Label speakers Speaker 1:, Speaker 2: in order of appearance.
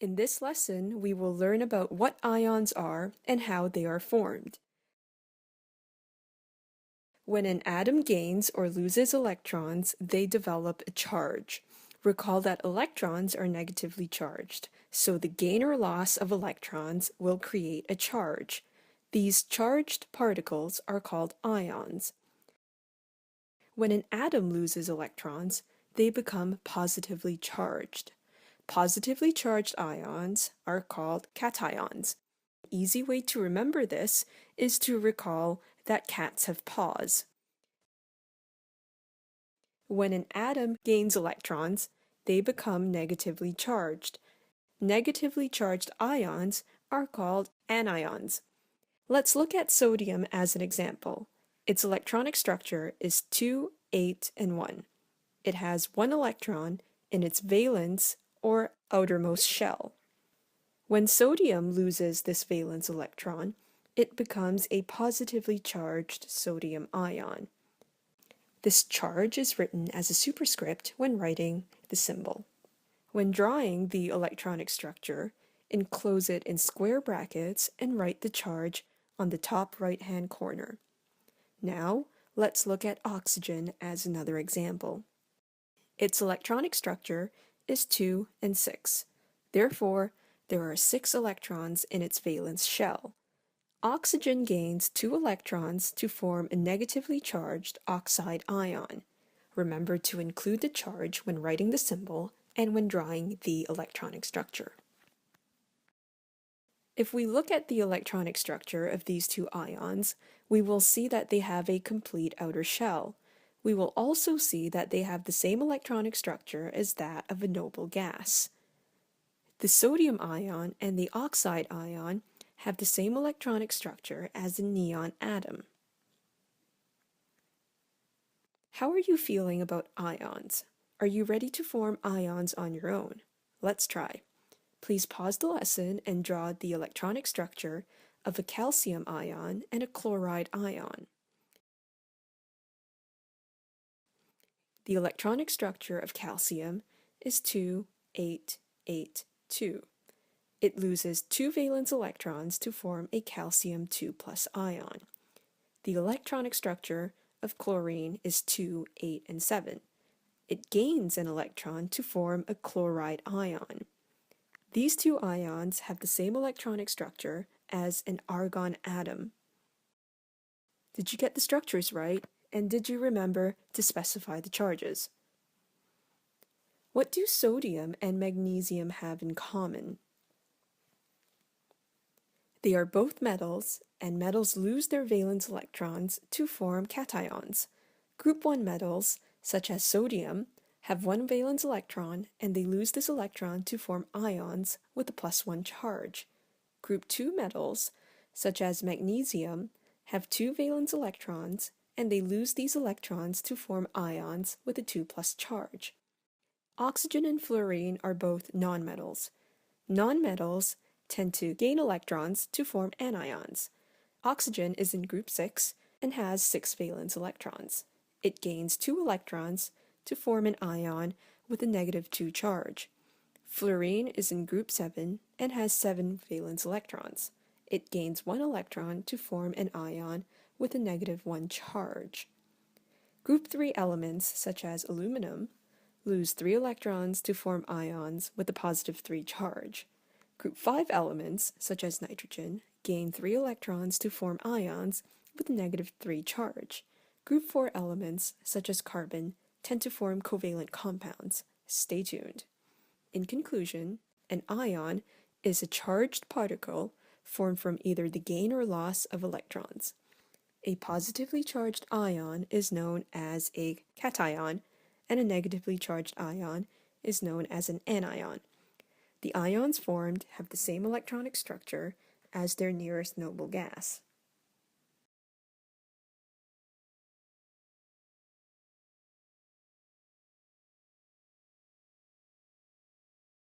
Speaker 1: In this lesson, we will learn about what ions are and how they are formed. When an atom gains or loses electrons, they develop a charge. Recall that electrons are negatively charged, so the gain or loss of electrons will create a charge. These charged particles are called ions. When an atom loses electrons, they become positively charged. Positively charged ions are called cations. An easy way to remember this is to recall that cats have paws. When an atom gains electrons, they become negatively charged. Negatively charged ions are called anions. Let's look at sodium as an example. Its electronic structure is 2, 8, and 1. It has one electron in its valence or outermost shell. When sodium loses this valence electron, it becomes a positively charged sodium ion. This charge is written as a superscript when writing the symbol. When drawing the electronic structure, enclose it in square brackets and write the charge on the top right-hand corner. Now, let's look at oxygen as another example. Its electronic structure is 2 and 6. Therefore, there are 6 electrons in its valence shell. Oxygen gains 2 electrons to form a negatively charged oxide ion. Remember to include the charge when writing the symbol and when drawing the electronic structure. If we look at the electronic structure of these two ions, we will see that they have a complete outer shell. We will also see that they have the same electronic structure as that of a noble gas. The sodium ion and the oxide ion have the same electronic structure as a neon atom. How are you feeling about ions? Are you ready to form ions on your own? Let's try. Please pause the lesson and draw the electronic structure of a calcium ion and a chloride ion. The electronic structure of calcium is 2, 8, 8, 2. It loses 2 valence electrons to form a calcium 2+ ion. The electronic structure of chlorine is 2, 8, and 7. It gains an electron to form a chloride ion. These two ions have the same electronic structure as an argon atom. Did you get the structures right? And did you remember to specify the charges? What do sodium and magnesium have in common? They are both metals, and metals lose their valence electrons to form cations. Group 1 metals, such as sodium, have one valence electron, and they lose this electron to form ions with a +1 charge. Group 2 metals, such as magnesium, have 2 valence electrons, and they lose these electrons to form ions with a 2+ charge. Oxygen and fluorine are both nonmetals. Nonmetals tend to gain electrons to form anions. Oxygen is in group 6 and has 6 valence electrons. It gains 2 electrons to form an ion with a -2 charge. Fluorine is in group 7 and has 7 valence electrons. It gains 1 electron to form an ion with a -1 charge. Group 3 elements, such as aluminum, lose 3 electrons to form ions with a +3 charge. Group 5 elements, such as nitrogen, gain 3 electrons to form ions with a -3 charge. Group 4 elements, such as carbon, tend to form covalent compounds. Stay tuned. In conclusion, an ion is a charged particle formed from either the gain or loss of electrons. A positively charged ion is known as a cation, and a negatively charged ion is known as an anion. The ions formed have the same electronic structure as their nearest noble gas.